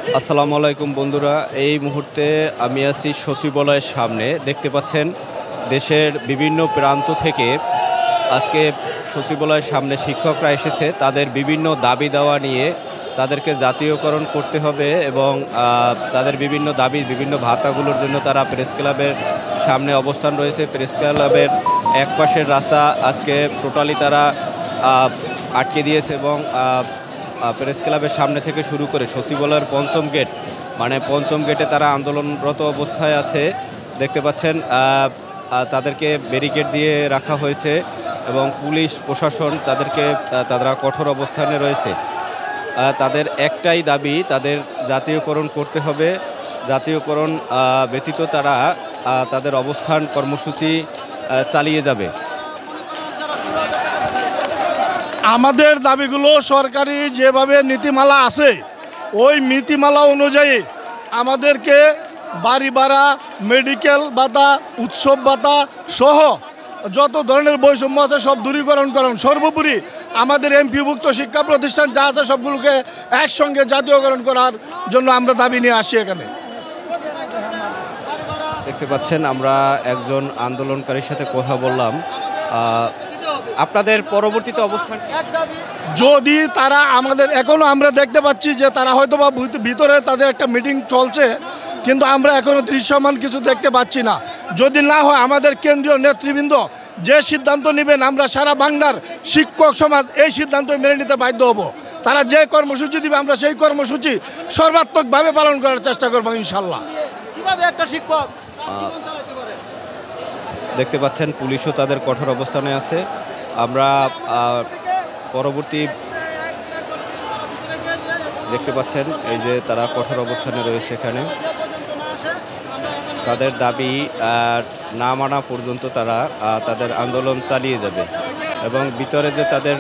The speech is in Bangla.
আসসালামু আলাইকুম বন্ধুরা, এই মুহূর্তে আমি আছি সচিবালয়ের সামনে। দেখতে পাচ্ছেন দেশের বিভিন্ন প্রান্ত থেকে আজকে সচিবালয়ের সামনে শিক্ষকরা এসেছে। তাদের বিভিন্ন দাবি দাওয়া নিয়ে তাদেরকে জাতীয়করণ করতে হবে এবং তাদের বিভিন্ন দাবি, বিভিন্ন ভাতাগুলোর জন্য তারা প্রেস ক্লাবের সামনে অবস্থান রয়েছে। প্রেস ক্লাবের এক পাশের রাস্তা আজকে টোটালি তারা আটকে দিয়েছে এবং প্রেস ক্লাবের সামনে থেকে শুরু করে সচিবালয়ের পঞ্চম গেট, মানে পঞ্চম গেটে তারা আন্দোলনরত অবস্থায় আছে। দেখতে পাচ্ছেন তাদেরকে ব্যারিকেড দিয়ে রাখা হয়েছে এবং পুলিশ প্রশাসন তারা কঠোর অবস্থানে রয়েছে। তাদের একটাই দাবি, তাদের জাতীয়করণ করতে হবে। জাতীয়করণ ব্যতীত তারা তাদের অবস্থান কর্মসূচি চালিয়ে যাবে। আমাদের দাবিগুলো সরকারি যেভাবে নীতিমালা আছে ওই নীতিমালা অনুযায়ী আমাদেরকে বাড়ি ভাড়া, মেডিকেল ভাতা, উৎসব ভাতা সহ যত ধরনের বৈষম্য আছে সব দূরীকরণ করুন। সর্বোপরি আমাদের এমপিভুক্ত শিক্ষা প্রতিষ্ঠান যা আছে সবগুলোকে একসঙ্গে জাতীয়করণ করার জন্য আমরা দাবি নিয়ে আসি এখানে। দেখতে পাচ্ছেন আমরা একজন আন্দোলনকারীর সাথে কথা বললাম। আপনাদের পরবর্তীতে অবস্থান যদি তারা আমাদের, এখনও আমরা দেখতে পাচ্ছি যে তারা হয়তো বা ভিতরে তাদের একটা মিটিং চলছে, কিন্তু আমরা এখনও দৃশ্যমান কিছু দেখতে পাচ্ছি না। যদি না হয় আমাদের কেন্দ্রীয় নেতৃবৃন্দ যে সিদ্ধান্ত নেবেন, আমরা সারা বাংলার শিক্ষক সমাজ এই সিদ্ধান্ত মেনে নিতে বাধ্য হব। তারা যে কর্মসূচি দিবে আমরা সেই কর্মসূচি সর্বাত্মকভাবে পালন করার চেষ্টা করবো ইনশাল্লাহ। কিভাবে একটা শিক্ষক দেখতে পাচ্ছেন পুলিশও তাদের কঠোর অবস্থানে আছে। আমরা পরবর্তী দেখতে পাচ্ছেন এই যে তারা কঠোর অবস্থানে রয়েছে এখানে। তাদের দাবি না মানা পর্যন্ত তারা তাদের আন্দোলন চালিয়ে যাবে এবং ভিতরে যে তাদের